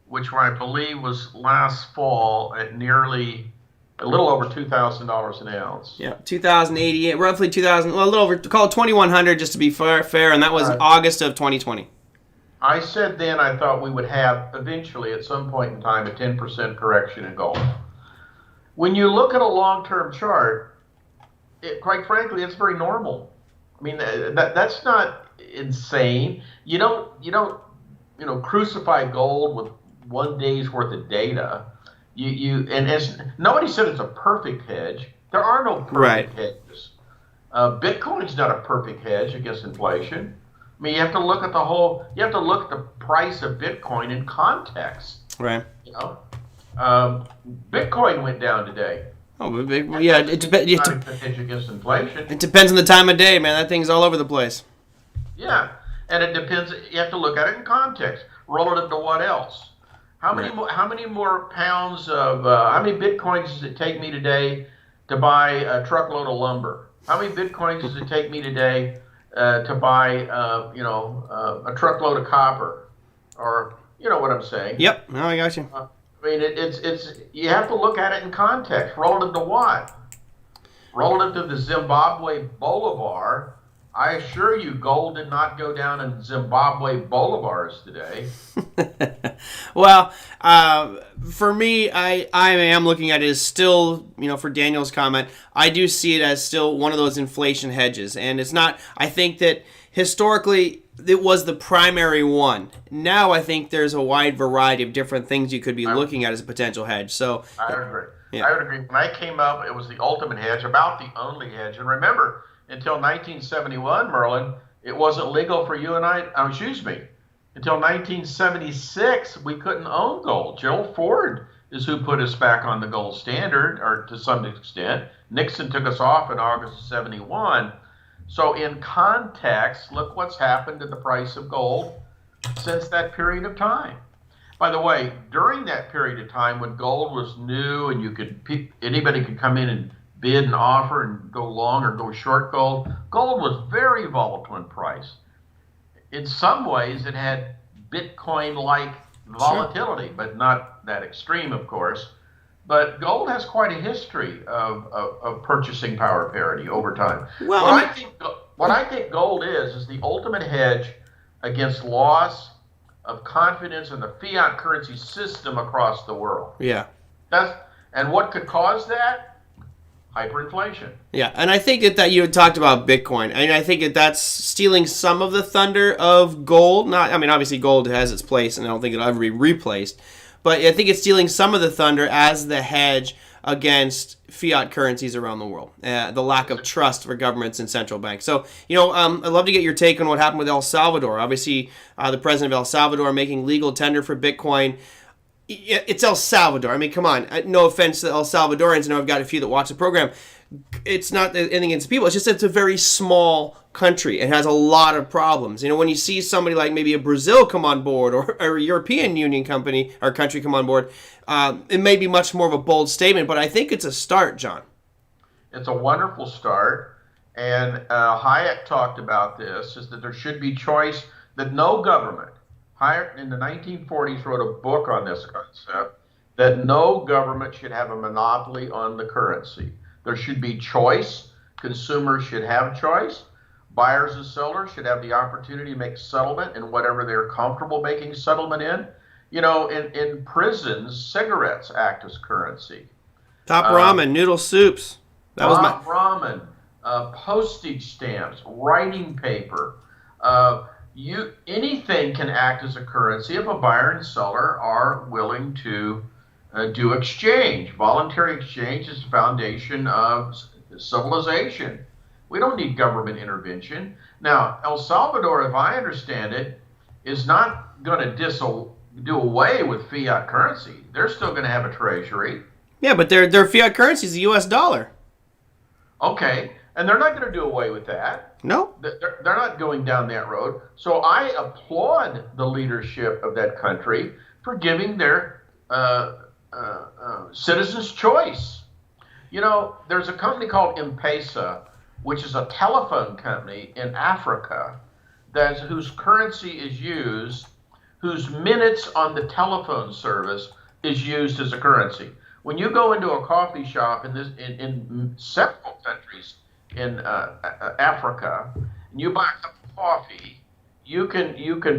which I believe was last fall at nearly a little over $2,000 an ounce. Yeah, 2,088, roughly 2,000, well, a little over, call it 2,100 just to be fair, and that was August of 2020. I said then I thought we would have eventually at some point in time a 10% correction in gold. When you look at a long-term chart, quite frankly, it's very normal. I mean, that's not insane. You don't crucify gold with 1 day's worth of data. And as nobody said it's a perfect hedge. There are no perfect hedges. Bitcoin's not a perfect hedge against inflation. I mean, you have to look at the price of Bitcoin in context. Right. You know, Bitcoin went down today. Oh, yeah. It depends. It's not a hedge against inflation. It depends on the time of day, man. That thing's all over the place. Yeah. And it depends. You have to look at it in context, relative to what else. How many more pounds of how many bitcoins does it take me today to buy a truckload of lumber? How many bitcoins does it take me today to buy a truckload of copper? Or you know what I'm saying? Yep. No, I got you. I mean, it's you have to look at it in context, relative to what? Relative to the Zimbabwe Bolivar. I assure you, gold did not go down in Zimbabwe bolivars today. Well, for me, I am looking at it as still, for Daniel's comment, I do see it as still one of those inflation hedges. And it's not, I think that historically it was the primary one. Now I think there's a wide variety of different things you could be looking at as a potential hedge. So I would agree. Yeah. I would agree. When I came up, it was the ultimate hedge, about the only hedge. And remember, until 1971, Merlin, it wasn't legal for you and I, until 1976, we couldn't own gold. Gerald Ford is who put us back on the gold standard, or to some extent. Nixon took us off in August of 71. So in context, look what's happened to the price of gold since that period of time. By the way, during that period of time when gold was new and anybody could come in and bid and offer and go long or go short gold, gold was very volatile in price. In some ways, it had Bitcoin-like volatility, but not that extreme, of course. But gold has quite a history of purchasing power parity over time. Well, what I think gold is the ultimate hedge against loss of confidence in the fiat currency system across the world. Yeah. And what could cause that? Hyperinflation. Yeah, and I think that you had talked about Bitcoin, and I think that's stealing some of the thunder of gold. Obviously gold has its place, and I don't think it'll ever be replaced. But I think it's stealing some of the thunder as the hedge against fiat currencies around the world, the lack of trust for governments and central banks. So, I'd love to get your take on what happened with El Salvador. Obviously, the president of El Salvador making legal tender for Bitcoin. It's El Salvador. I mean, come on. No offense to El Salvadorians. I know I've got a few that watch the program. It's not anything against people. It's just it's a very small country. It has a lot of problems. When you see somebody like maybe a Brazil come on board or a European Union company or country come on board, it may be much more of a bold statement, but I think it's a start, John. It's a wonderful start. And Hayek talked about this, is that there should be choice, that no government, Hayek in the 1940s wrote a book on this concept, that no government should have a monopoly on the currency. There should be choice. Consumers should have choice. Buyers and sellers should have the opportunity to make settlement in whatever they're comfortable making settlement in. In prisons, cigarettes act as currency. Top ramen, noodle soups. Ramen, postage stamps, writing paper. Anything can act as a currency if a buyer and seller are willing to do exchange. Voluntary exchange is the foundation of civilization. We don't need government intervention. Now, El Salvador, if I understand it, is not going to do away with fiat currency. They're still going to have a treasury. Yeah, but their fiat currency is the U.S. dollar. Okay, and they're not going to do away with that. No. They're not going down that road. So I applaud the leadership of that country for giving their citizens choice. There's a company called M-Pesa, which is a telephone company in Africa whose currency is used, whose minutes on the telephone service is used as a currency. When you go into a coffee shop in several countries in Africa, and you buy a cup of coffee, you can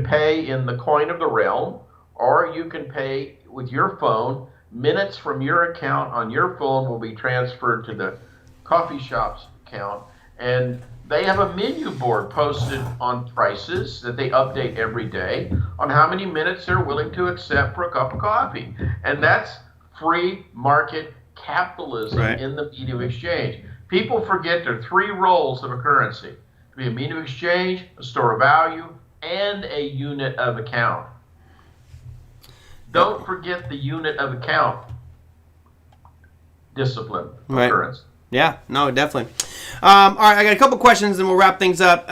pay in the coin of the realm, or you can pay with your phone. Minutes from your account on your phone will be transferred to the coffee shop's account, and they have a menu board posted on prices that they update every day on how many minutes they're willing to accept for a cup of coffee. And that's free market capitalism in the medium of exchange. People forget there are three roles of a currency: to be a medium of exchange, a store of value, and a unit of account. Don't forget the unit of account discipline of currency. Yeah, no, definitely. All right, I got a couple questions and we'll wrap things up.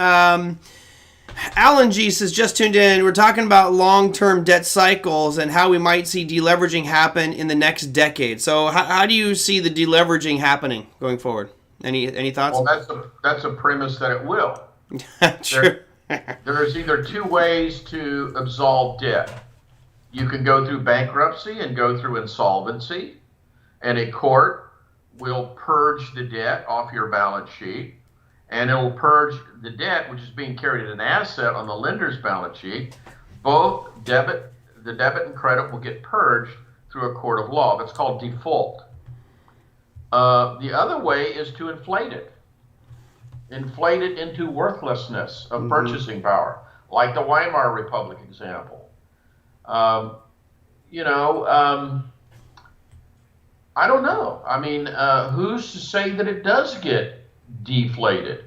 Alan G says, just tuned in. We're talking about long-term debt cycles and how we might see deleveraging happen in the next decade. So how do you see the deleveraging happening going forward? Any thoughts? Well, that's a premise that it will. True. There's either two ways to absolve debt. You can go through bankruptcy and go through insolvency, and a court will purge the debt off your balance sheet, and it'll purge the debt, which is being carried as an asset on the lender's balance sheet. Both the debit and credit will get purged through a court of law. That's called default. The other way is to inflate it into worthlessness of purchasing power, like the Weimar Republic example. I don't know. I mean, who's to say that it does get deflated?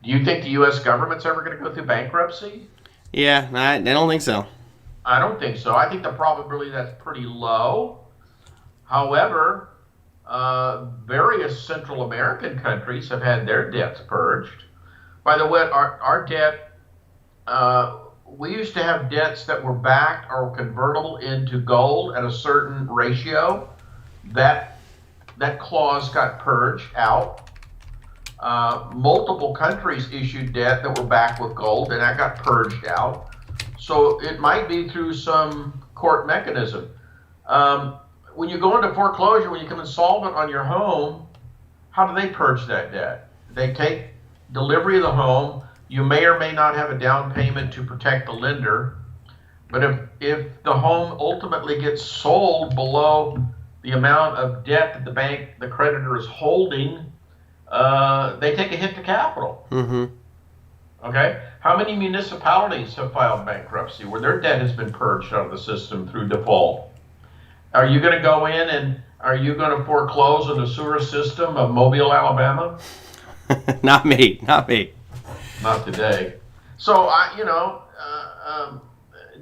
Do you think the U.S. government's ever going to go through bankruptcy? Yeah, I don't think so. I don't think so. I think the probability that's pretty low. However, various Central American countries have had their debts purged. By the way, our debt, we used to have debts that were backed or convertible into gold at a certain ratio. That clause got purged out. Multiple countries issued debt that were backed with gold, and that got purged out. So it might be through some court mechanism. When you go into foreclosure, when you come insolvent on your home, how do they purge that debt? They take delivery of the home. You may or may not have a down payment to protect the lender. But if the home ultimately gets sold below the amount of debt that the creditor is holding, they take a hit to capital. Okay? How many municipalities have filed bankruptcy where their debt has been purged out of the system through default? Are you going to go in and Are you going to foreclose on the sewer system of Mobile, Alabama? Not me. Not me. Not today. So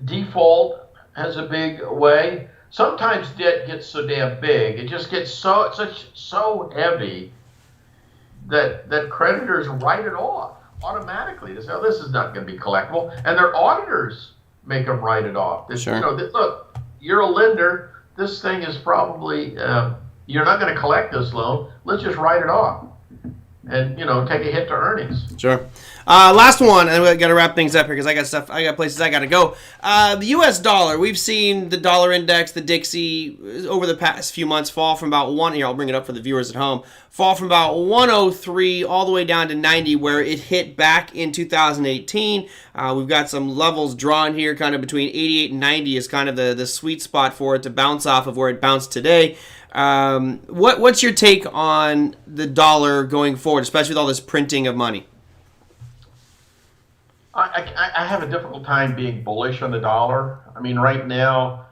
default has a big way. Sometimes debt gets so damn big, it just gets so heavy that creditors write it off automatically. They say, "Oh, this is not going to be collectible," and their auditors make them write it off. Sure. Look, you're a lender. This thing is probably you're not going to collect this loan. Let's just write it off, and take a hit to earnings. Sure. Last one, and we got to wrap things up here because I got places I got to go. The U.S. dollar, we've seen the dollar index, the Dixie, over the past few months fall from about here, I'll bring it up for the viewers at home, fall from about 103 all the way down to 90 where it hit back in 2018. We've got some levels drawn here, kind of between 88 and 90 is kind of the sweet spot for it to bounce off of where it bounced today. What's your take on the dollar going forward, especially with all this printing of money? I have a difficult time being bullish on the dollar. I mean, right now,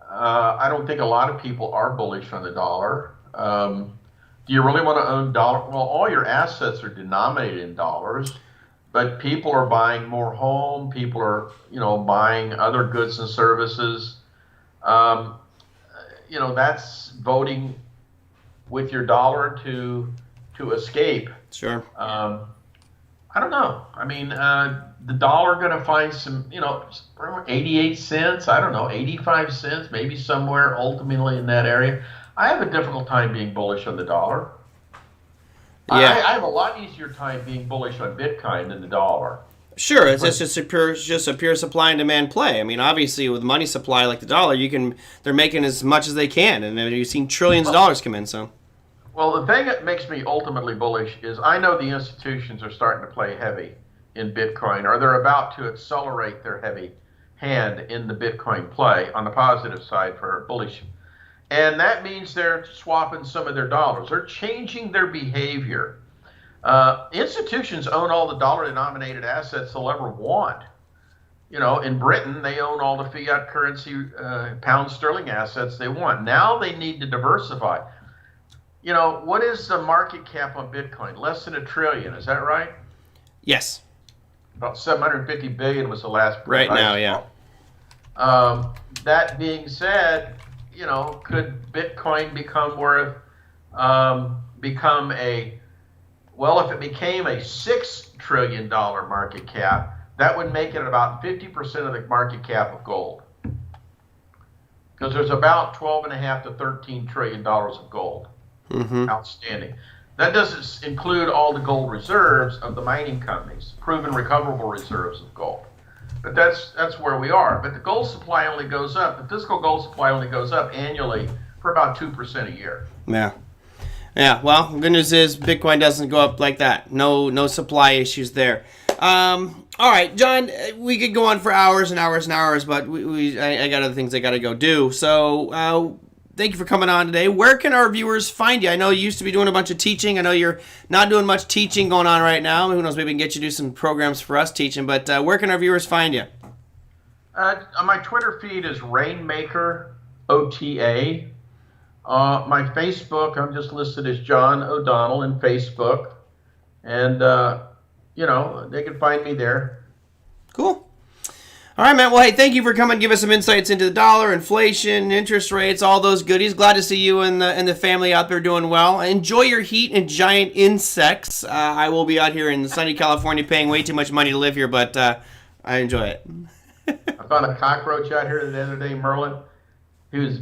I don't think a lot of people are bullish on the dollar. Do you really want to own dollar? Well, all your assets are denominated in dollars, but people are buying more home. People are, buying other goods and services. That's voting with your dollar to escape. Sure. I don't know. I mean, the dollar going to find some, 88 cents, I don't know, 85 cents, maybe somewhere ultimately in that area. I have a difficult time being bullish on the dollar. Yeah. I have a lot easier time being bullish on Bitcoin than the dollar. Sure, it's just a pure supply and demand play. I mean, obviously, with money supply like the dollar, they're making as much as they can, and you've seen trillions of dollars come in. So, well, the thing that makes me ultimately bullish is I know the institutions are starting to play heavy in Bitcoin, or they're about to accelerate their heavy hand in the Bitcoin play on the positive side for bullish, and that means they're swapping some of their dollars. They're changing their behavior. Institutions own all the dollar-denominated assets they'll ever want. In Britain, they own all the fiat currency, pound sterling assets they want. Now they need to diversify. What is the market cap on Bitcoin? Less than $1 trillion, is that right? yes, About 750 billion was the last. right now, yeah. That being said, could Bitcoin become if it became a $6 trillion market cap, that would make it about 50% of the market cap of gold. Because there's about $12.5 to $13 trillion of gold outstanding. That doesn't include all the gold reserves of the mining companies, proven recoverable reserves of gold. But that's where we are. But the gold supply only goes up. The physical gold supply only goes up annually for about 2% a year. Yeah. Yeah, well, good news is Bitcoin doesn't go up like that. No supply issues there. All right, John, we could go on for hours and hours and hours, but I got other things I got to go do. So thank you for coming on today. Where can our viewers find you? I know you used to be doing a bunch of teaching. I know you're not doing much teaching going on right now. Who knows, maybe we can get you to do some programs for us teaching. But where can our viewers find you? My Twitter feed is Rainmaker OTA. My Facebook, I'm just listed as John O'Donnell in Facebook. And, they can find me there. Cool. All right, man. Well, hey, thank you for coming. Give us some insights into the dollar, inflation, interest rates, all those goodies. Glad to see you and the family out there doing well. Enjoy your heat and giant insects. I will be out here in sunny California paying way too much money to live here, but I enjoy it. I found a cockroach out here the other day, Merlin. He was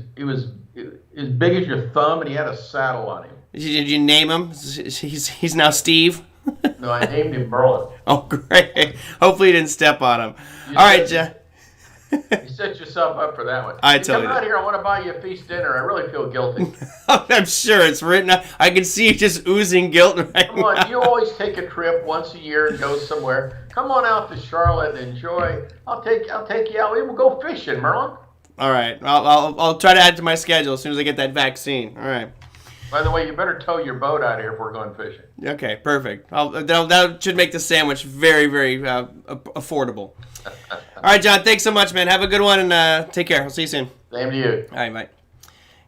as big as your thumb, and he had a saddle on him. Did you name him? He's now Steve? No, I named him Merlin. Oh, great. Hopefully you didn't step on him. All right, Jeff. You set yourself up for that one. I totally come out here, I want to buy you a feast dinner. I really feel guilty. I'm sure it's written. I can see you just oozing guilt right Come on, now. you always take a trip once a year and go somewhere. Come on out to Charlotte and enjoy. I'll take you out. We will go fishing, Merlin. All right. I'll try to add to my schedule as soon as I get that vaccine. All right. By the way, you better tow your boat out here if we're going fishing. Okay, perfect. That should make the sandwich very, very affordable. All right, John, thanks so much, man. Have a good one, and take care. I'll see you soon. Same to you. All right, bye.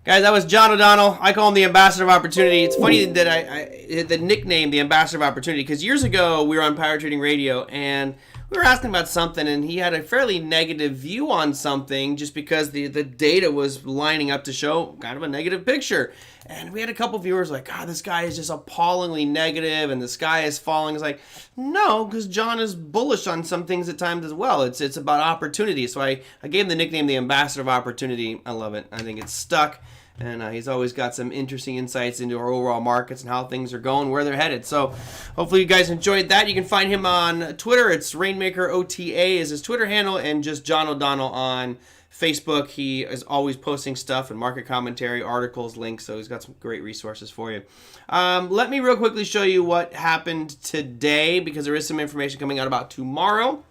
Guys, that was John O'Donnell. I call him the Ambassador of Opportunity. It's funny that I the nickname, the Ambassador of Opportunity, because years ago we were on Power Trading Radio and we were asking about something, and he had a fairly negative view on something just because the data was lining up to show kind of a negative picture. And we had a couple viewers like, God, this guy is just appallingly negative and the sky is falling. It's like, no, because John is bullish on some things at times as well. It's about opportunity. So I gave him the nickname the Ambassador of Opportunity. I love it. I think it's stuck. And he's always got some interesting insights into our overall markets and how things are going, where they're headed. So hopefully you guys enjoyed that. You can find him on Twitter. It's Rainmaker OTA is his Twitter handle, and just John O'Donnell on Facebook. He is always posting stuff and market commentary, articles, links, so he's got some great resources for you. Let me real quickly show you what happened today, because there is some information coming out about tomorrow.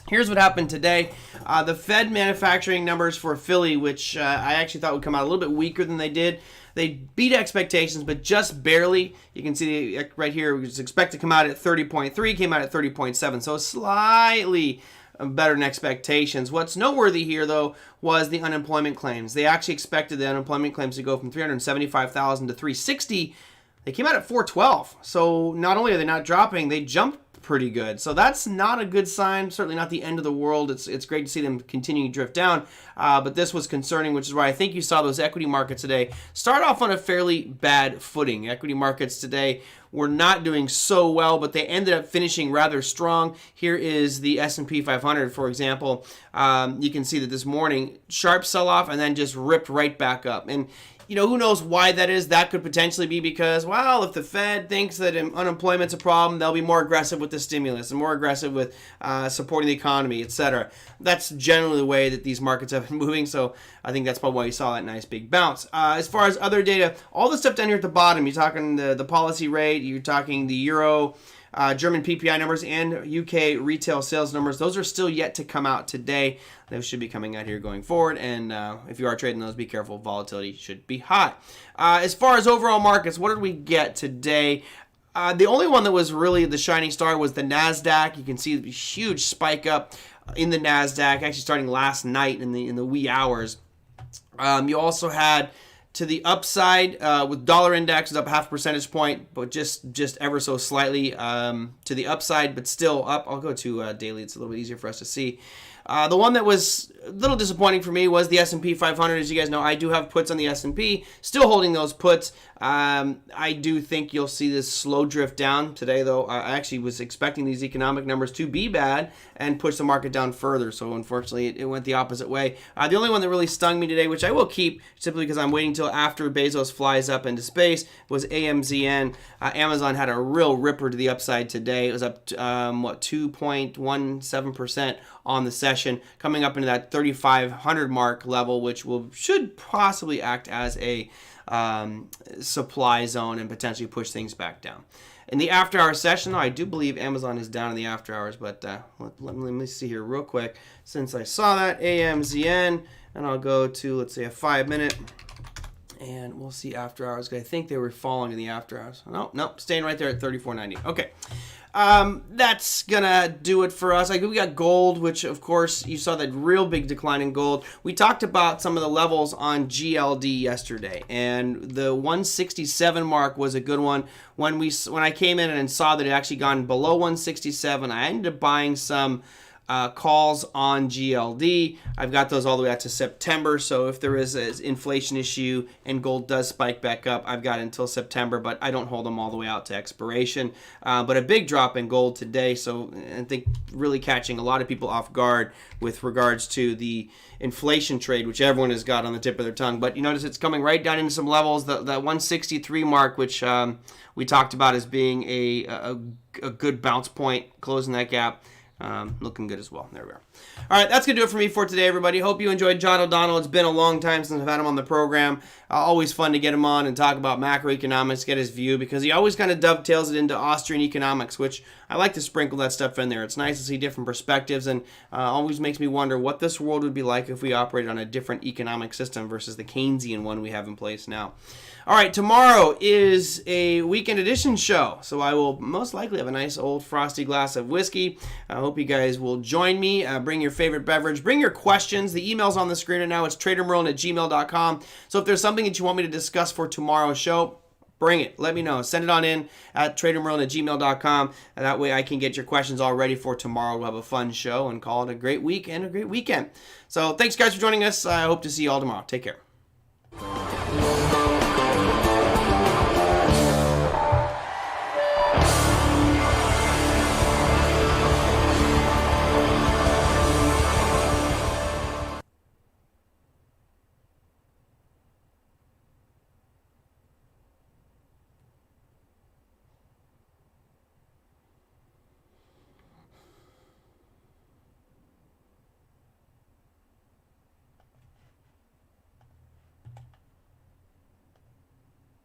Here's what happened today. The Fed manufacturing numbers for Philly, which I actually thought would come out a little bit weaker than they did. They beat expectations, but just barely. You can see right here, it was expected to come out at 30.3, came out at 30.7, so slightly better than expectations. What's noteworthy here, though, was the unemployment claims. They actually expected the unemployment claims to go from 375,000 to 360. They came out at 412. So not only are they not dropping, they jumped pretty good. So that's not a good sign. Certainly not the end of the world. It's great to see them continuing to drift down. But this was concerning, which is why I think you saw those equity markets today start off on a fairly bad footing. Equity markets today were not doing so well, but they ended up finishing rather strong. Here is the S&P 500, for example. You can see that this morning, sharp sell-off and then just ripped right back up. And who knows why that is? That could potentially be because, well, if the Fed thinks that unemployment's a problem, they'll be more aggressive with the stimulus and more aggressive with supporting the economy, etc. That's generally the way that these markets have been moving, so I think that's probably why you saw that nice big bounce. As far as other data, all the stuff down here at the bottom, you're talking the policy rate, you're talking the euro, German PPI numbers, and UK retail sales numbers. Those are still yet to come out today. Those should be coming out here going forward, and if you are trading those, be careful. Volatility should be high. As far as overall markets, what did we get today? The only one that was really the shining star was the NASDAQ. You can see the huge spike up in the NASDAQ, actually starting last night in the wee hours. You also had to the upside with dollar index is up 0.5 percentage point, but just ever so slightly to the upside, but still up. I'll go to daily. It's a little bit easier for us to see. The one that was a little disappointing for me was the S&P 500. As you guys know, I do have puts on the S&P, still holding those puts. I do think you'll see this slow drift down today, though. I actually was expecting these economic numbers to be bad and push the market down further, so unfortunately it went the opposite way. The only one that really stung me today, which I will keep simply because I'm waiting until after Bezos flies up into space, was AMZN. Amazon had a real ripper to the upside today. It was up 2.17% on the session, coming up into that 3,500 mark level, which should possibly act as a supply zone and potentially push things back down. In the after hour session, though, I do believe Amazon is down in the after hours, but let me see here real quick. Since I saw that, AMZN, and I'll go to, let's say, a 5-minute, and we'll see after hours. I think they were falling in the after hours. No, staying right there at 34.90. Okay. That's gonna do it for us. We got gold, which of course you saw that real big decline in gold. We talked about some of the levels on GLD yesterday, and the 167 mark was a good one. When I came in and saw that it actually gone below 167, I ended up buying some calls on GLD. I've got those all the way out to September, so if there is an inflation issue and gold does spike back up, I've got until September, but I don't hold them all the way out to expiration. But a big drop in gold today, so I think really catching a lot of people off guard with regards to the inflation trade, which everyone has got on the tip of their tongue. But you notice it's coming right down into some levels, that 163 mark, which we talked about as being a good bounce point, closing that gap. Looking good as well. There we are. All right, that's going to do it for me for today, everybody. Hope you enjoyed John O'Donnell. It's been a long time since I've had him on the program. Always fun to get him on and talk about macroeconomics, get his view, because he always kind of dovetails it into Austrian economics, which I like to sprinkle that stuff in there. It's nice to see different perspectives, and always makes me wonder what this world would be like if we operated on a different economic system versus the Keynesian one we have in place now. All right, tomorrow is a weekend edition show, so I will most likely have a nice old frosty glass of whiskey. hope you guys will join me. Bring your favorite beverage. Bring your questions. The email's on the screen right now. It's TraderMerlin@gmail.com. So if there's something that you want me to discuss for tomorrow's show, bring it. Let me know. Send it on in at TraderMerlin@gmail.com. And that way I can get your questions all ready for tomorrow. We'll have a fun show and call it a great week and a great weekend. So thanks, guys, for joining us. I hope to see you all tomorrow. Take care.